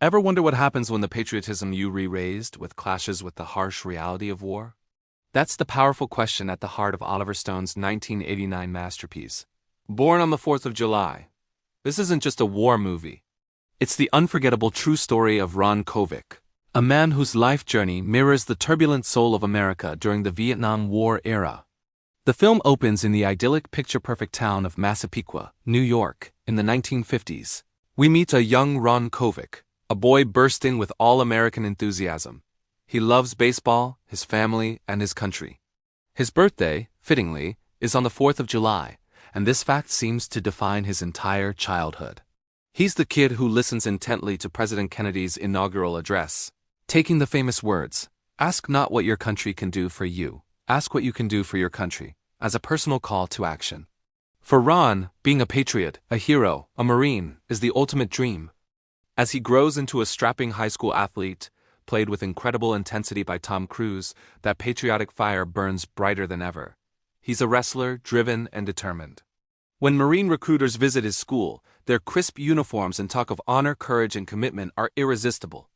Ever wonder what happens when the patriotism you re-raised with clashes with the harsh reality of war? That's the powerful question at the heart of Oliver Stone's 1989 masterpiece. Born on the 4th of July, this isn't just a war movie. It's the unforgettable true story of Ron Kovic, a man whose life journey mirrors the turbulent soul of America during the Vietnam War era. The film opens in the idyllic picture-perfect town of Massapequa, New York, in the 1950s. We meet a young Ron Kovic, a boy bursting with all-American enthusiasm. He loves baseball, his family, and his country. His birthday, fittingly, is on the 4th of July, and this fact seems to define his entire childhood. He's the kid who listens intently to President Kennedy's inaugural address, taking the famous words, "Ask not what your country can do for you, ask what you can do for your country," as a personal call to action. For Ron, being a patriot, a hero, a Marine, is the ultimate dream. As he grows into a strapping high school athlete, played with incredible intensity by Tom Cruise, that patriotic fire burns brighter than ever. He's a wrestler, driven and determined. When Marine recruiters visit his school, their crisp uniforms and talk of honor, courage, and commitment are irresistible.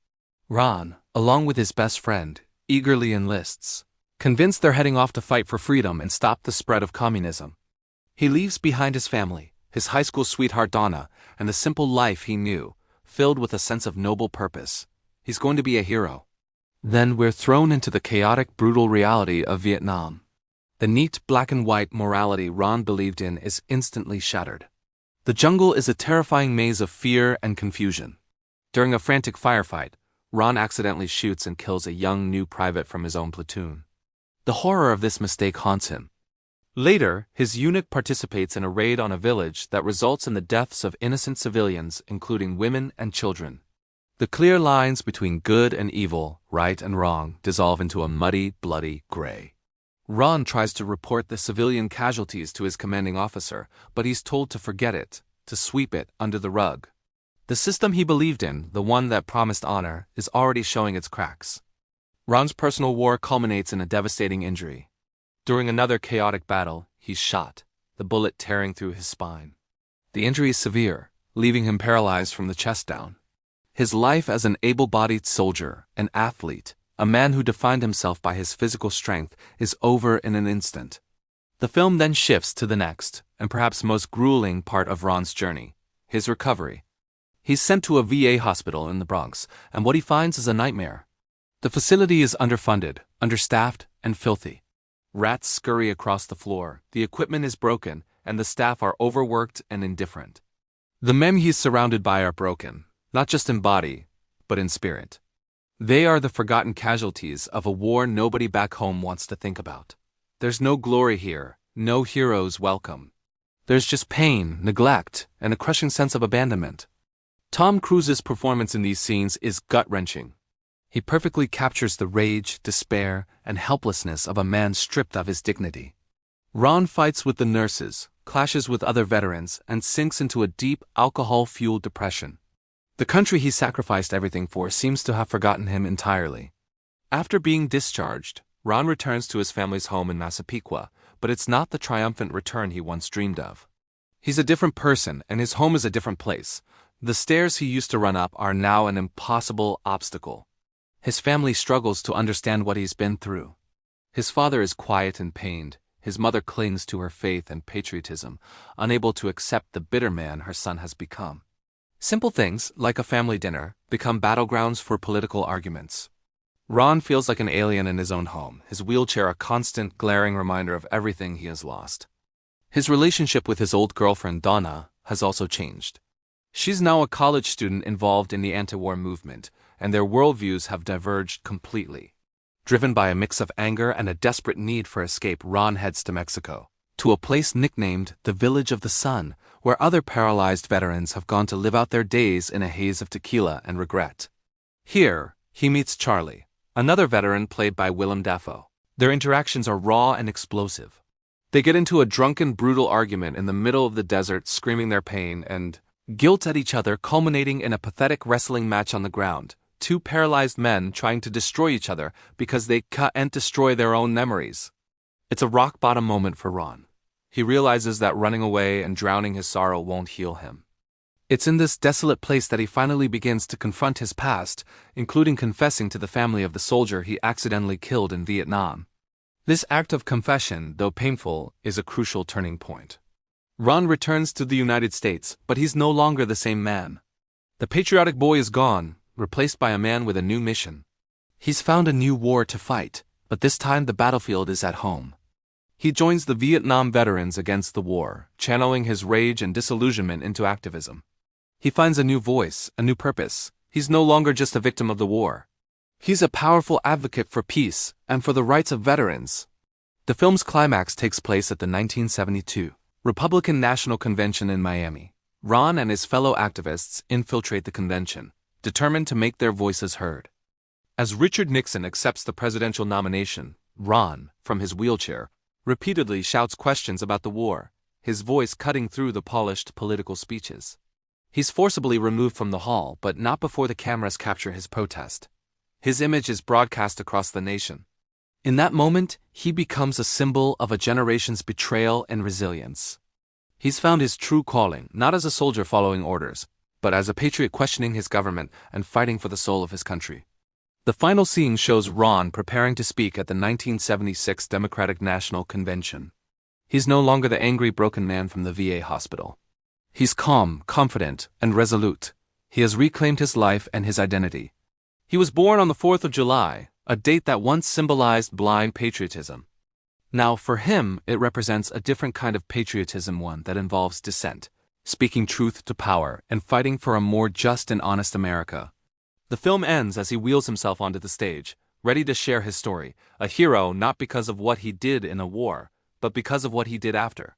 Ron, along with his best friend, eagerly enlists, convinced they're heading off to fight for freedom and stop the spread of communism. He leaves behind his family, his high school sweetheart Donna, and the simple life he knew, filled with a sense of noble purpose. He's going to be a hero. Then we're thrown into the chaotic, brutal reality of Vietnam. The neat black-and-white morality Ron believed in is instantly shattered. The jungle is a terrifying maze of fear and confusion. During a frantic firefight, Ron accidentally shoots and kills a young new private from his own platoon. The horror of this mistake haunts him. Later, his unit participates in a raid on a village that results in the deaths of innocent civilians, including women and children. The clear lines between good and evil, right and wrong, dissolve into a muddy, bloody gray. Ron tries to report the civilian casualties to his commanding officer, but he's told to forget it, to sweep it under the rug. The system he believed in, the one that promised honor, is already showing its cracks. Ron's personal war culminates in a devastating injury. During another chaotic battle, he's shot, the bullet tearing through his spine. The injury is severe, leaving him paralyzed from the chest down. His life as an able-bodied soldier, an athlete, a man who defined himself by his physical strength, is over in an instant. The film then shifts to the next, and perhaps most grueling part of Ron's journey, his recovery. He's sent to a VA hospital in the Bronx, and what he finds is a nightmare. The facility is underfunded, understaffed, and filthy. Rats scurry across the floor, the equipment is broken, and the staff are overworked and indifferent. The men he's surrounded by are broken, not just in body, but in spirit. They are the forgotten casualties of a war nobody back home wants to think about. There's no glory here, no heroes welcome. There's just pain, neglect, and a crushing sense of abandonment. Tom Cruise's performance in these scenes is gut-wrenching. He perfectly captures the rage, despair, and helplessness of a man stripped of his dignity. Ron fights with the nurses, clashes with other veterans, and sinks into a deep, alcohol-fueled depression. The country he sacrificed everything for seems to have forgotten him entirely. After being discharged, Ron returns to his family's home in Massapequa, but it's not the triumphant return he once dreamed of. He's a different person, and his home is a different place. The stairs he used to run up are now an impossible obstacle. His family struggles to understand what he's been through. His father is quiet and pained. His mother clings to her faith and patriotism, unable to accept the bitter man her son has become. Simple things, like a family dinner, become battlegrounds for political arguments. Ron feels like an alien in his own home, his wheelchair a constant, glaring reminder of everything he has lost. His relationship with his old girlfriend, Donna, has also changed. She's now a college student involved in the anti-war movement, and their worldviews have diverged completely. Driven by a mix of anger and a desperate need for escape, Ron heads to Mexico, to a place nicknamed the Village of the Sun, where other paralyzed veterans have gone to live out their days in a haze of tequila and regret. Here, he meets Charlie, another veteran played by Willem Dafoe. Their interactions are raw and explosive. They get into a drunken, brutal argument in the middle of the desert, screaming their pain and guilt at each other, culminating in a pathetic wrestling match on the ground. Two paralyzed men trying to destroy each other because they can't destroy their own memories. It's a rock-bottom moment for Ron. He realizes that running away and drowning his sorrow won't heal him. It's in this desolate place that he finally begins to confront his past, including confessing to the family of the soldier he accidentally killed in Vietnam. This act of confession, though painful, is a crucial turning point. Ron returns to the United States, but he's no longer the same man. The patriotic boy is gone, replaced by a man with a new mission. He's found a new war to fight, but this time the battlefield is at home. He joins the Vietnam veterans against the war, channeling his rage and disillusionment into activism. He finds a new voice, a new purpose. He's no longer just a victim of the war. He's a powerful advocate for peace and for the rights of veterans. The film's climax takes place at the 1972 Republican National Convention in Miami. Ron and his fellow activists infiltrate the convention, determined to make their voices heard. As Richard Nixon accepts the presidential nomination, Ron, from his wheelchair, repeatedly shouts questions about the war, his voice cutting through the polished political speeches. He's forcibly removed from the hall, but not before the cameras capture his protest. His image is broadcast across the nation. In that moment, he becomes a symbol of a generation's betrayal and resilience. He's found his true calling, not as a soldier following orders, but as a patriot questioning his government and fighting for the soul of his country. The final scene shows Ron preparing to speak at the 1976 Democratic National Convention. He's no longer the angry, broken man from the VA hospital. He's calm, confident, and resolute. He has reclaimed his life and his identity. He was born on the 4th of July, a date that once symbolized blind patriotism. Now, for him, it represents a different kind of patriotism, one that involves dissent, speaking truth to power, and fighting for a more just and honest America. The film ends as he wheels himself onto the stage, ready to share his story, a hero not because of what he did in a war, but because of what he did after.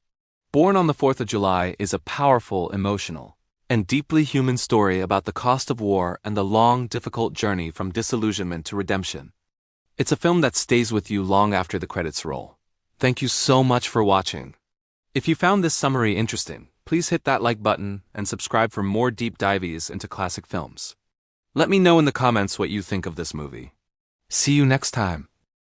Born on the 4th of July is a powerful, emotional, and deeply human story about the cost of war and the long, difficult journey from disillusionment to redemption. It's a film that stays with you long after the credits roll. Thank you so much for watching. If you found this summary interesting, please hit that like button and subscribe for more deep dives into classic films. Let me know in the comments what you think of this movie. See you next time.